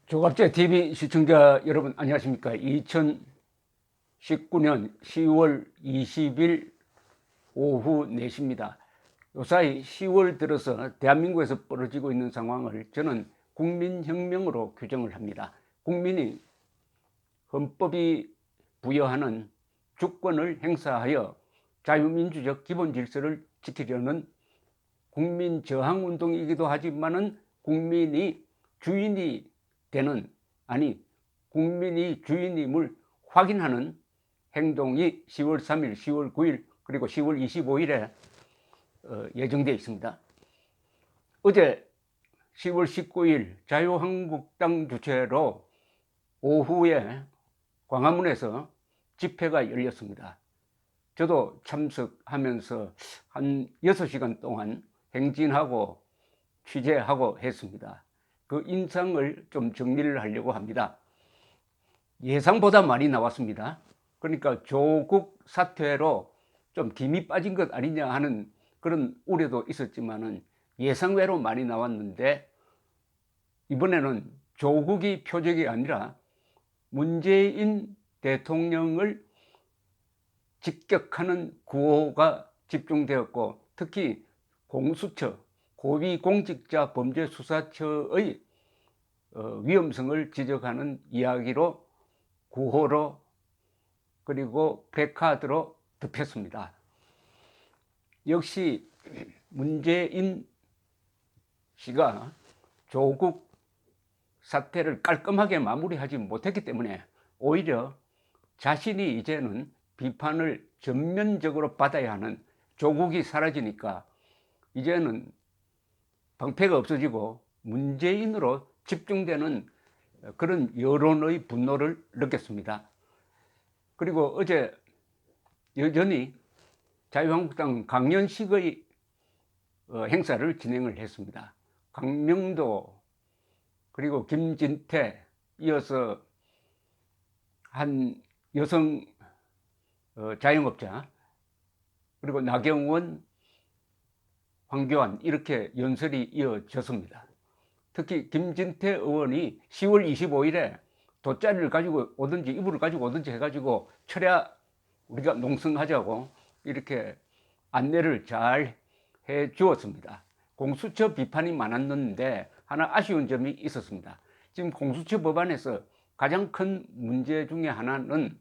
조갑제 TV 시청자 여러분 안녕하십니까? 2019년 10월 20일 오후 4시입니다. 요사이 10월 들어서 대한민국에서 벌어지고 있는 상황을 저는 국민혁명으로 규정을 합니다. 국민이 헌법이 부여하는 주권을 행사하여 자유민주적 기본 질서를 지키려는 국민저항운동이기도 하지만은 국민이 주인이 되는, 아니 국민이 주인임을 확인하는 행동이 10월 3일, 10월 9일 그리고 10월 25일에 예정되어 있습니다. 어제 10월 19일 자유한국당 주최로 오후에 광화문에서 집회가 열렸습니다. 저도 참석하면서 한 6시간 동안 행진하고 취재하고 했습니다. 그 인상을 좀 정리를 하려고 합니다. 예상보다 많이 나왔습니다. 그러니까 조국 사퇴로 좀 김이 빠진 것 아니냐 하는 그런 우려도 있었지만은 예상외로 많이 나왔는데, 이번에는 조국이 표적이 아니라 문재인 대통령을 직격하는 구호가 집중되었고, 특히 공수처, 고위공직자범죄수사처의 위험성을 지적하는 이야기로 구호로 그리고 플래카드로 덮였습니다. 역시 문재인 씨가 조국 사태를 깔끔하게 마무리하지 못했기 때문에 오히려 자신이 이제는 비판을 전면적으로 받아야 하는, 조국이 사라지니까 이제는 방패가 없어지고 문재인으로 집중되는 그런 여론의 분노를 느꼈습니다. 그리고 어제 여전히 자유한국당 강연식의 행사를 진행을 했습니다. 강명도 그리고 김진태 이어서 한 여성 자영업자, 그리고 나경원, 황교안, 이렇게 연설이 이어졌습니다. 특히 김진태 의원이 10월 25일에 돗자리를 가지고 오든지 이불을 가지고 오든지 해가지고 철야 우리가 농성하자고 이렇게 안내를 잘 해 주었습니다. 공수처 비판이 많았는데 하나 아쉬운 점이 있었습니다. 지금 공수처 법안에서 가장 큰 문제 중에 하나는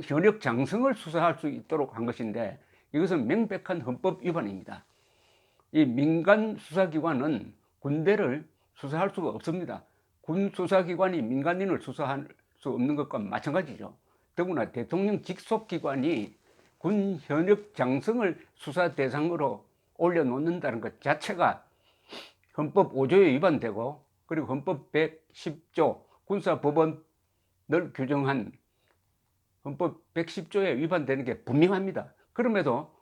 현역 장성을 수사할 수 있도록 한 것인데, 이것은 명백한 헌법 위반입니다. 이 민간 수사기관은 군대를 수사할 수가 없습니다. 군 수사기관이 민간인을 수사할 수 없는 것과 마찬가지죠. 더구나 대통령 직속기관이 군 현역 장성을 수사 대상으로 올려놓는다는 것 자체가 헌법 5조에 위반되고, 그리고 헌법 110조 군사법원을 규정한 헌법 110조에 위반되는 게 분명합니다. 그럼에도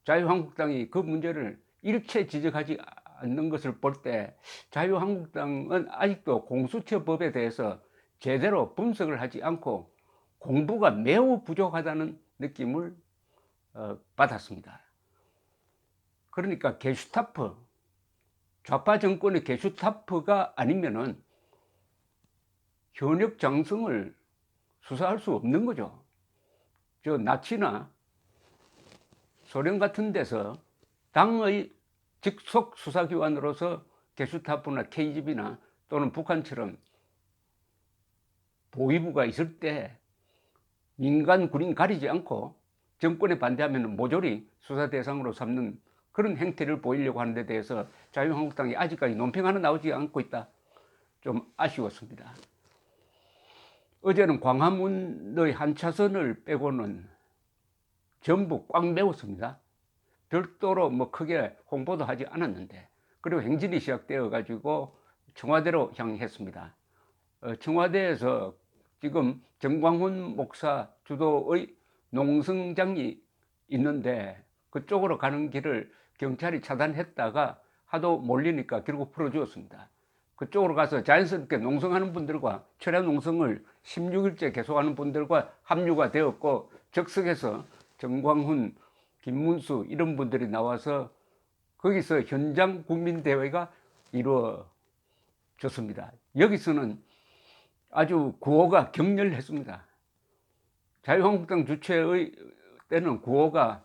자유한국당이 그 문제를 일체 지적하지 않는 것을 볼 때 자유한국당은 아직도 공수처법에 대해서 제대로 분석을 하지 않고 공부가 매우 부족하다는 느낌을 받았습니다. 그러니까 게슈타프, 좌파 정권의 게슈타프가 아니면은 현역 장성을 수사할 수 없는 거죠. 저 나치나 소련 같은 데서 당의 직속 수사기관으로서 게슈타프나 KGB나 또는 북한처럼 보위부가 있을 때 민간 군인 가리지 않고 정권에 반대하면 모조리 수사 대상으로 삼는 그런 행태를 보이려고 하는 데 대해서 자유한국당이 아직까지 논평 하나 나오지 않고 있다. 좀 아쉬웠습니다. 어제는 광화문의 한 차선을 빼고는 전부 꽉 메웠습니다. 별도로 뭐 크게 홍보도 하지 않았는데, 그리고 행진이 시작되어 가지고 청와대로 향했습니다. 청와대에서 지금 정광훈 목사 주도의 농성장이 있는데 그쪽으로 가는 길을 경찰이 차단했다가 하도 몰리니까 결국 풀어주었습니다. 그쪽으로 가서 자연스럽게 농성하는 분들과, 철야 농성을 16일째 계속하는 분들과 합류가 되었고, 적석에서 정광훈, 김문수 이런 분들이 나와서 거기서 현장 국민대회가 줬습니다. 여기서는 아주 구호가 격렬했습니다. 자유한국당 주최의 때는 구호가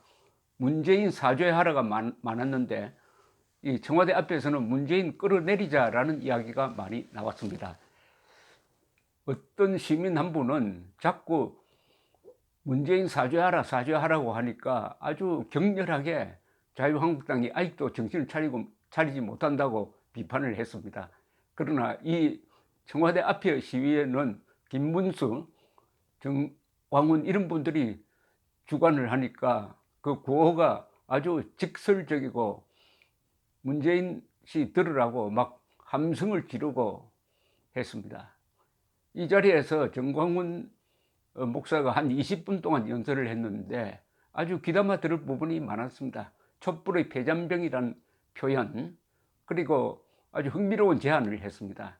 문재인 사죄하라가 많았는데 이 청와대 앞에서는 문재인 끌어내리자라는 이야기가 많이 나왔습니다. 어떤 시민 한 분은 자꾸 문재인 사죄하라고 하니까 아주 격렬하게 자유한국당이 아직도 정신을 차리지 못한다고 비판을 했습니다. 그러나 이 청와대 앞의 시위에는 김문수, 정광훈 이런 분들이 주관을 하니까 그 구호가 아주 직설적이고 문재인 씨 들으라고 막 함성을 지르고 했습니다. 이 자리에서 정광훈 목사가 한 20분 동안 연설을 했는데 아주 귀담아 들을 부분이 많았습니다. 촛불의 폐잔병이란 표현, 그리고 아주 흥미로운 제안을 했습니다.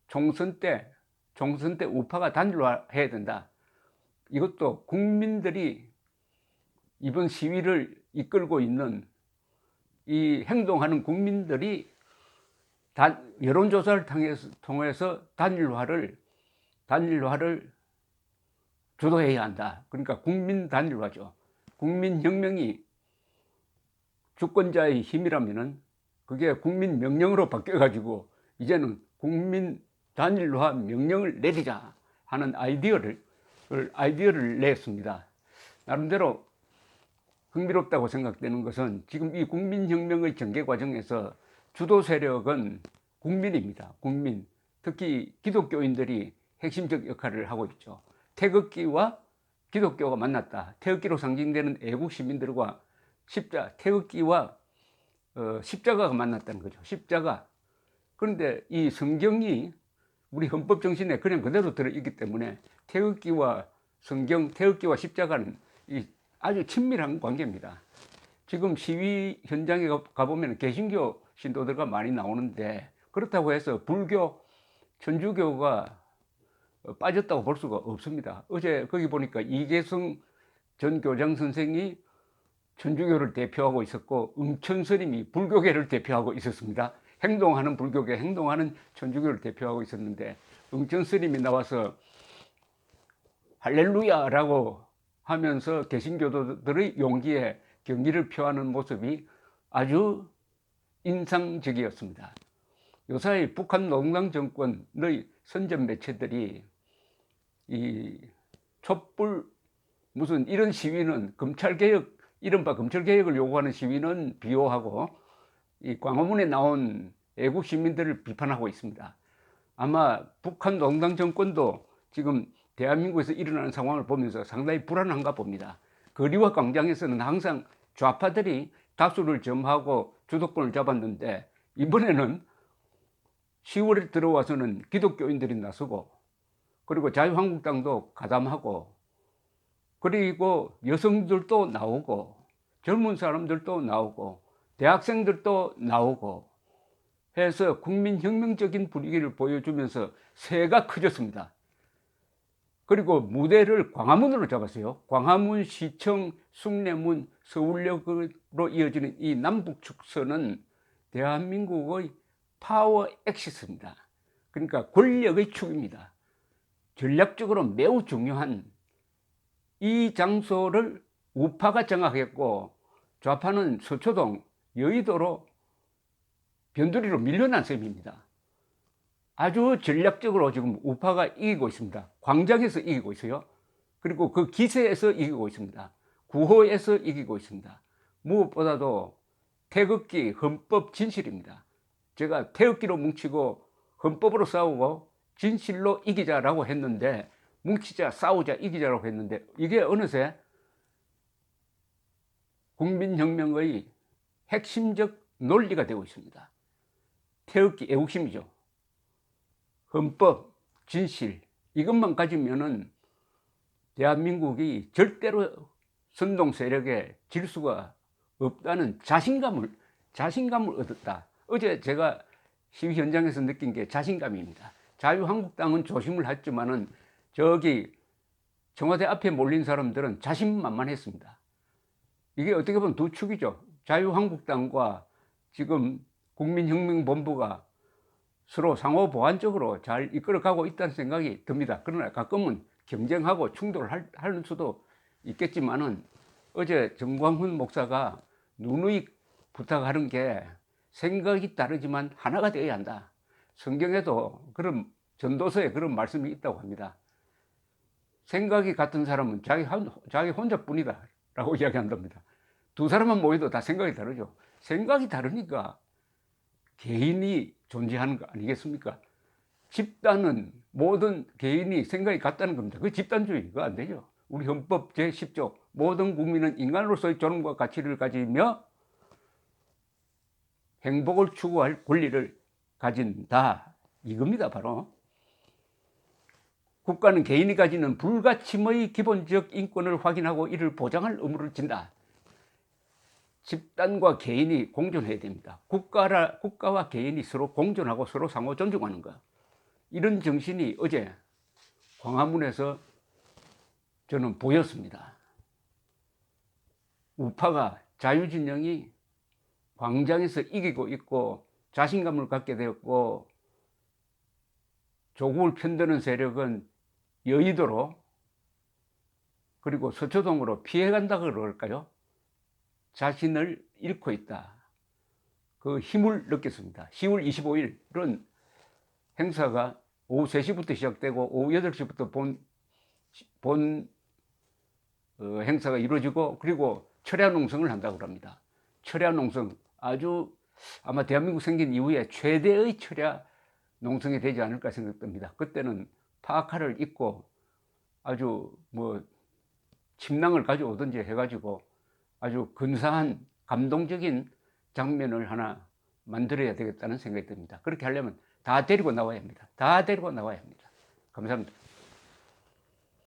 총선 때 우파가 단일화해야 된다. 이것도 국민들이 이번 시위를 이끌고 있는 이 행동하는 국민들이 여론조사를 통해서 단일화를 주도해야 한다. 그러니까 국민 단일화죠. 국민혁명이 주권자의 힘이라면은 그게 국민 명령으로 바뀌어가지고 이제는 국민 단일화 명령을 내리자 하는 아이디어를 냈습니다. 나름대로 흥미롭다고 생각되는 것은 지금 이 국민혁명의 전개 과정에서 주도 세력은 국민입니다. 국민, 특히 기독교인들이 핵심적 역할을 하고 있죠. 태극기와 기독교가 만났다. 태극기로 상징되는 애국 시민들과 태극기와 십자가가 만났다는 거죠. 십자가. 그런데 이 성경이 우리 헌법 정신에 그냥 그대로 들어있기 때문에 태극기와 성경, 태극기와 십자가는 아주 친밀한 관계입니다. 지금 시위 현장에 가보면 개신교 신도들과 많이 나오는데 그렇다고 해서 불교, 천주교가 빠졌다고 볼 수가 없습니다. 어제 거기 보니까 이계성 전 교장 선생이 천주교를 대표하고 있었고 응천 스님이 불교계를 대표하고 있었습니다. 행동하는 불교계, 행동하는 천주교를 대표하고 있었는데 응천 스님이 나와서 할렐루야라고 하면서 개신교도들의 용기에 경의를 표하는 모습이 아주 인상적이었습니다. 요사이 북한 노동당 정권의 선전 매체들이 이 촛불 무슨 이런 시위는 이른바 검찰개혁을 요구하는 시위는 비호하고 이 광화문에 나온 애국 시민들을 비판하고 있습니다. 아마 북한 노동당 정권도 지금 대한민국에서 일어나는 상황을 보면서 상당히 불안한가 봅니다. 거리와 광장에서는 항상 좌파들이 다수를 점하고 주도권을 잡았는데 이번에는 10월에 들어와서는 기독교인들이 나서고 그리고 자유한국당도 가담하고 그리고 여성들도 나오고 젊은 사람들도 나오고 대학생들도 나오고 해서 국민혁명적인 분위기를 보여주면서 세가 커졌습니다. 그리고 무대를 광화문으로 잡았어요. 광화문, 시청, 숭례문, 서울역으로 이어지는 이 남북축선은 대한민국의 파워 엑시스입니다. 그러니까 권력의 축입니다. 전략적으로 매우 중요한 이 장소를 우파가 장악했고 좌파는 서초동, 여의도로 변두리로 밀려난 셈입니다. 아주 전략적으로 지금 우파가 이기고 있습니다. 광장에서 이기고 있어요. 그리고 그 기세에서 이기고 있습니다. 구호에서 이기고 있습니다. 무엇보다도 태극기, 헌법, 진실입니다. 제가 태극기로 뭉치고 헌법으로 싸우고 진실로 이기자라고 했는데 뭉치자, 싸우자, 이기자라고 했는데 이게 어느새 국민혁명의 핵심적 논리가 되고 있습니다. 태극기, 애국심이죠. 헌법, 진실 이것만 가지면은 대한민국이 절대로 선동 세력에 질 수가 없다는 자신감을 얻었다. 어제 제가 시위 현장에서 느낀 게 자신감입니다. 자유한국당은 조심을 했지만은 저기 청와대 앞에 몰린 사람들은 자신만만했습니다. 이게 어떻게 보면 두 축이죠. 자유한국당과 지금 국민혁명본부가 서로 상호 보완적으로 잘 이끌어가고 있다는 생각이 듭니다. 그러나 가끔은 경쟁하고 충돌하는 수도 있겠지만은 어제 정광훈 목사가 누누이 부탁하는 게 생각이 다르지만 하나가 되어야 한다. 성경에도 그런 전도서에 그런 말씀이 있다고 합니다. 생각이 같은 사람은 자기 혼자뿐이다 라고 이야기한답니다. 두 사람만 모여도 다 생각이 다르죠. 생각이 다르니까 개인이 존재하는 거 아니겠습니까? 집단은 모든 개인이 생각이 같다는 겁니다. 그 집단주의, 그거 안 되죠. 우리 헌법 제10조 모든 국민은 인간으로서의 존엄과 가치를 가지며 행복을 추구할 권리를 가진다. 이겁니다, 바로. 국가는 개인이 가지는 불가침의 기본적 인권을 확인하고 이를 보장할 의무를 진다. 집단과 개인이 공존해야 됩니다. 국가와 개인이 서로 공존하고 서로 상호 존중하는 것. 이런 정신이 어제 광화문에서 저는 보였습니다. 우파가 자유진영이 광장에서 이기고 있고 자신감을 갖게 되었고 조국을 편드는 세력은 여의도로 그리고 서초동으로 피해간다 그럴까요? 자신을 잃고 있다. 그 힘을 느꼈습니다. 10월 25일은 행사가 오후 3시부터 시작되고 오후 8시부터 본 행사가 이루어지고 그리고 철야 농성을 한다고 합니다. 철야 농성 아주 아마 대한민국 생긴 이후에 최대의 철야 농성이 되지 않을까 생각됩니다. 그때는 파카를 입고 아주 뭐 침낭을 가져오든지 해가지고 아주 근사한 감동적인 장면을 하나 만들어야 되겠다는 생각이 듭니다. 그렇게 하려면 다 데리고 나와야 합니다. 다 데리고 나와야 합니다. 감사합니다.